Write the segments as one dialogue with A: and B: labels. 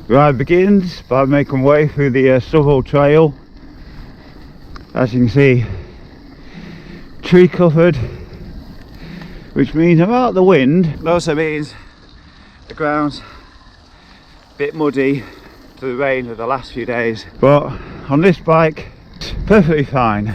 A: The ride begins by making way through the Southall Trail. As you can see, tree covered, which means I'm out of the wind. It also means the ground's a bit muddy to the rain of the last few days, but on this bike it's perfectly fine.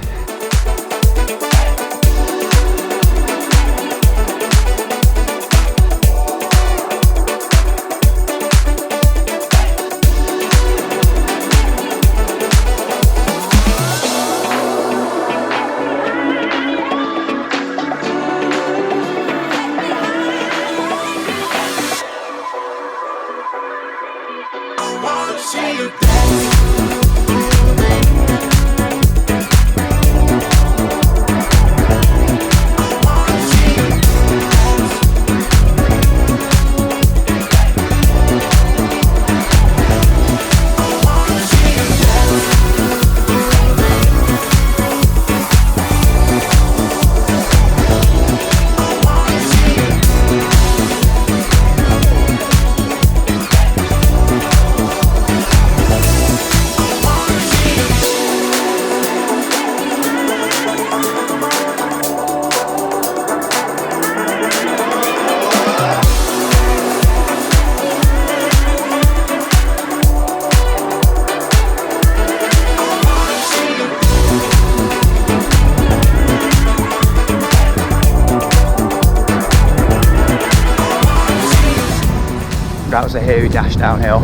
A: That was a hairy dash downhill.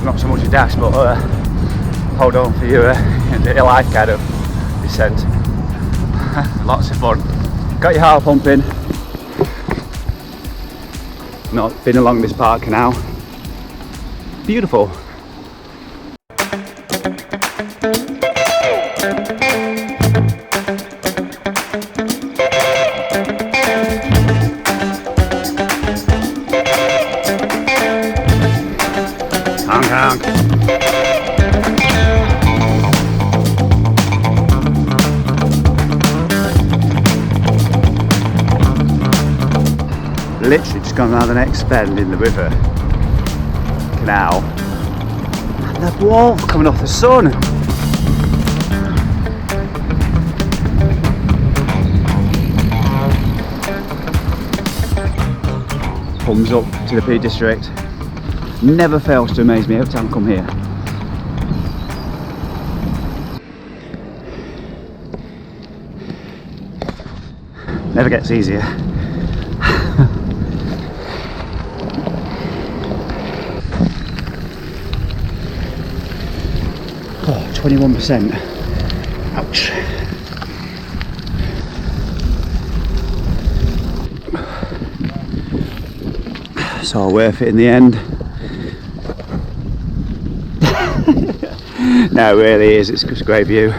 A: Not so much a dash, but hold on for your life kind of descent. Lots of fun. Got your heart pumping. Not been along this park canal. Beautiful. Literally just gone around the next bend in the river canal, and the warmth coming off the sun. Thumbs up to the Peak District. Never fails to amaze me every time I come here. Never gets easier. Oh, 21%. Ouch. It's all worth it in the end. No, it really is. It's just a great view.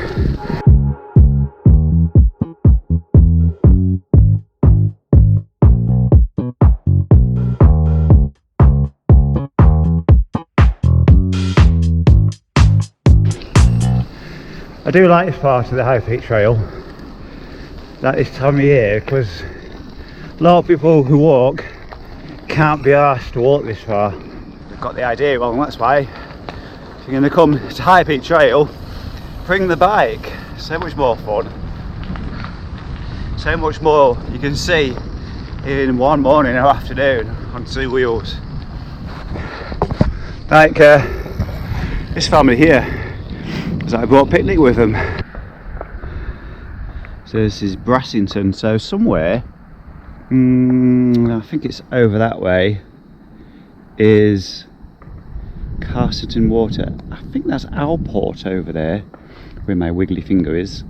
A: I do like this part of the High Peak Trail at this time of year, because a lot of people who walk can't be asked to walk this far. They've got the idea wrong, that's why. If you're going to come to High Peak Trail, bring the bike. So much more fun. So much more you can see in one morning or afternoon on two wheels. Like this family here. I brought a picnic with them. So this is Brassington, so somewhere, I think it's over that way, is Carsington Water. I think that's Alport over there, where my wiggly finger is,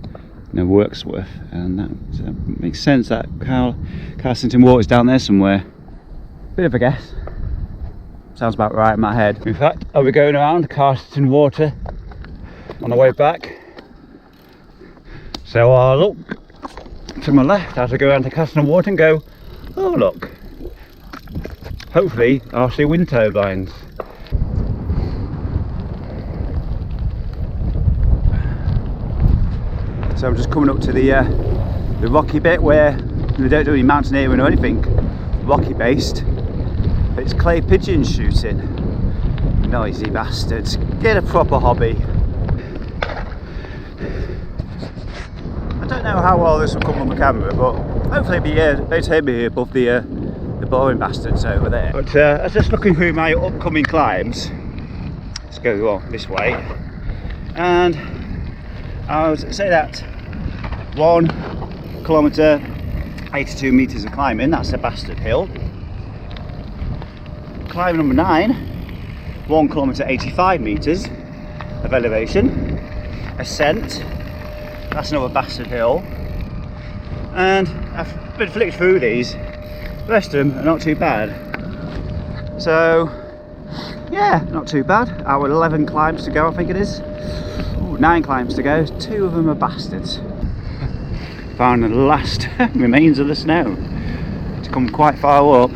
A: no Worksworth, and that makes sense that Carsington Water is down there somewhere. Bit of a guess. Sounds about right in my head. In fact, I'll be going around Carsington Water on the way back, so I'll look to my left as I go around to Carsington Water and go, oh look, hopefully I'll see wind turbines. So I'm just coming up to the rocky bit where they don't do any mountaineering or anything rocky based, but it's clay pigeons shooting. noisy bastards. Get a proper hobby. I don't know how well this will come on the camera, but hopefully it'll be able to me above the boring bastards over there. But I was just looking through my upcoming climbs. Let's go on this way. And I would say that 1 kilometre 82 metres of climbing, that's a bastard hill. Climb number 9, 1 kilometre 85 metres of elevation. Ascent, that's another bastard hill. And I've been flicked through these, the rest of them are not too bad. So yeah, not too bad. Our 11 climbs to go, I think it is. Ooh, 9 climbs to go, 2 of them are bastards. Found the last remains of the snow. It's come quite far up.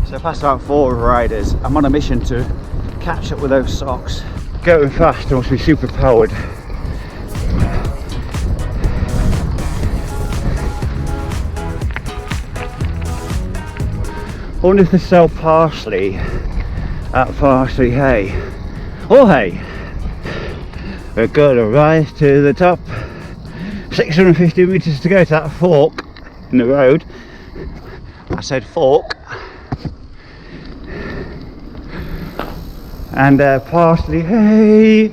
A: So past about 4 riders, I'm on a mission to catch up with those socks. Going fast, I must be super powered. I wonder if they sell parsley at Parsley Hay. Oh hey! We're gonna rise to the top. 650 metres to go to that fork in the road. I said fork. And Parsley Hay.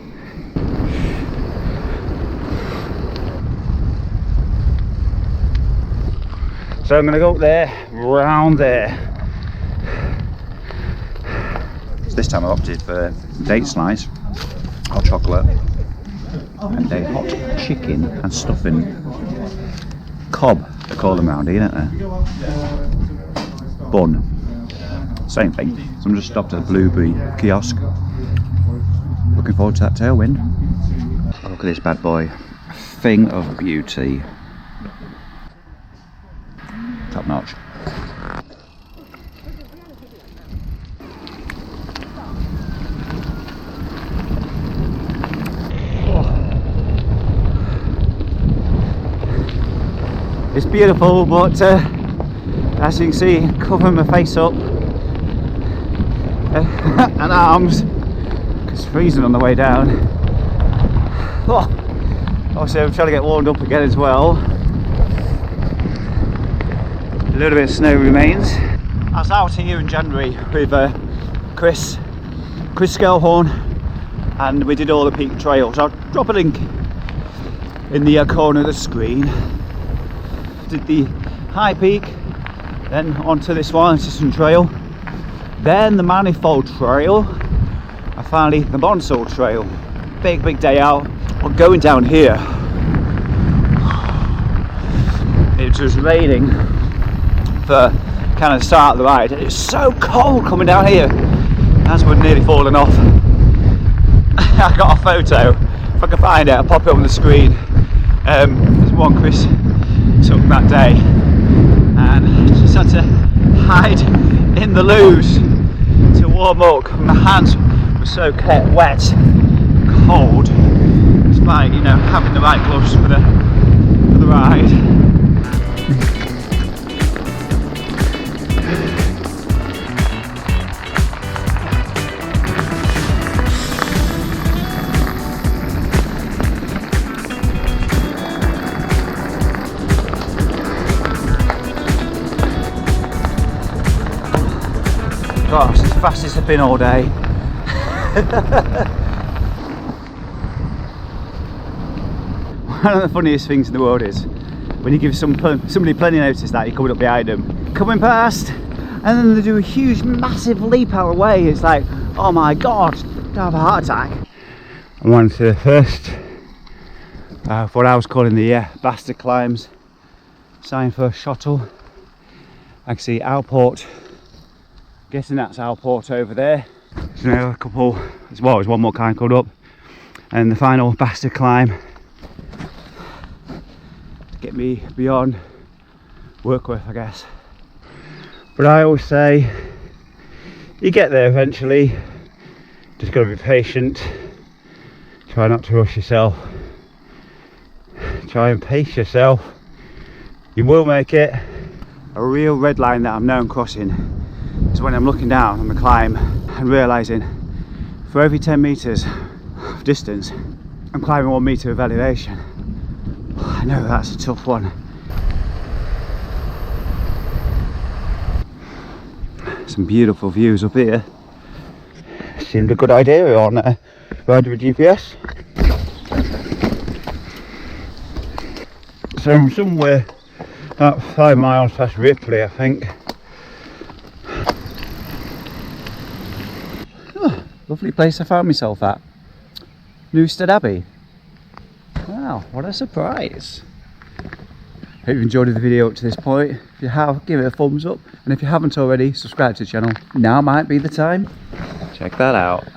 A: So I'm gonna go up there, round there. This time I opted for date slice, hot chocolate, and a hot chicken and stuffing. Cob, they call them round here, don't they? Bun, same thing. So I'm just stopped at the Blueberry kiosk. Looking forward to that tailwind. Oh, look at this bad boy, thing of beauty. Top notch. It's beautiful, but as you can see, covering my face up and arms, it's freezing on the way down. Oh, obviously I'm trying to get warmed up again as well. A little bit of snow remains. I was out here in January with Chris Skelhorn, and we did all the peak trails. I'll drop a link in the corner of the screen. Did the high peak, then onto this one, Assistant Trail, then the Manifold Trail, and finally the Monsell Trail. Big day out. Well, going down here, it was raining for kind of the start of the ride, and it's so cold coming down here. As we're nearly falling off. I got a photo, if I can find it, I'll pop it up on the screen. There's one Chris took that day, and just had to hide in the loos to warm up. My hands were so wet, cold, despite, you know, having the right gloves for the ride. Gosh, it's the fastest I've been all day. One of the funniest things in the world is when you give somebody plenty notice that you're coming up behind them, coming past, and then they do a huge, massive leap out of the way. It's like, oh my god, don't have a heart attack. I'm on to the first what I was calling the bastard climbs. Sign for Shottle. I can see Alport. Guessing that's Alport over there. So now a couple, well, there's one more climb called up, and the final bastard climb to get me beyond Workworth, I guess. But I always say, you get there eventually. Just got to be patient. Try not to rush yourself. Try and pace yourself. You will make it. a real red line that I've known crossing is when I'm looking down on the climb and realising for every 10 metres of distance I'm climbing 1 metre of elevation. I know that's a tough one. Some beautiful views up here. Seemed a good idea on riding with GPS. So I'm somewhere about 5 miles past Ripley, I think. Oh, lovely place I found myself at. Newstead Abbey. Wow, what a surprise. Hope you've enjoyed the video up to this point. If you have, give it a thumbs up, and if you haven't already, subscribe to the channel. Now might be the time. Check that out.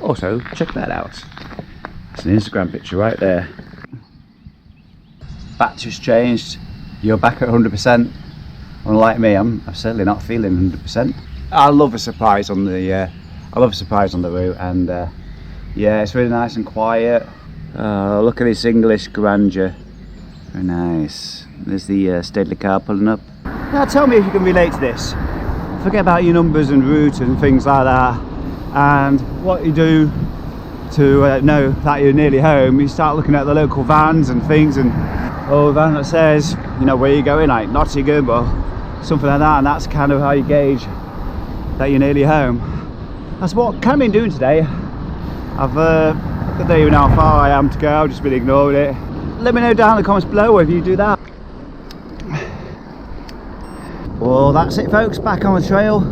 A: Also, check that out. It's an Instagram picture right there. Battery's changed. You're back at 100%. Unlike me, I'm certainly not feeling 100%. I love a surprise on the route, and yeah, it's really nice and quiet. Look at this English grandeur. Very nice. There's the stately car pulling up. Now tell me if you can relate to this. Forget about your numbers and route and things like that, and what you do to know that you're nearly home. You start looking at the local vans and things, and a van that says, you know, where you're going, like Nottingham or something like that, and that's kind of how you gauge that you're nearly home. That's what I've kind of been doing today. I don't even know how far I am to go, I've just been ignoring it. Let me know down in the comments below if you do that. Well, that's it folks, back on the trail,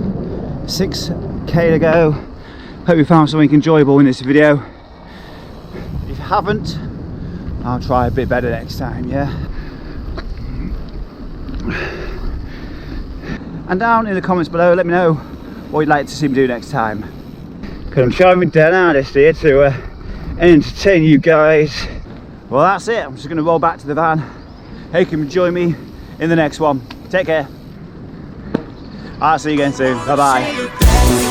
A: 6k to go. Hope you found something enjoyable in this video. If you haven't, I'll try a bit better next time, yeah? And down in the comments below, let me know what you'd like to see me do next time. Because I'm trying my darndest here to entertain you guys. Well, that's it. I'm just going to roll back to the van. Hey, you can join me in the next one. Take care. I'll see you again soon. Bye bye.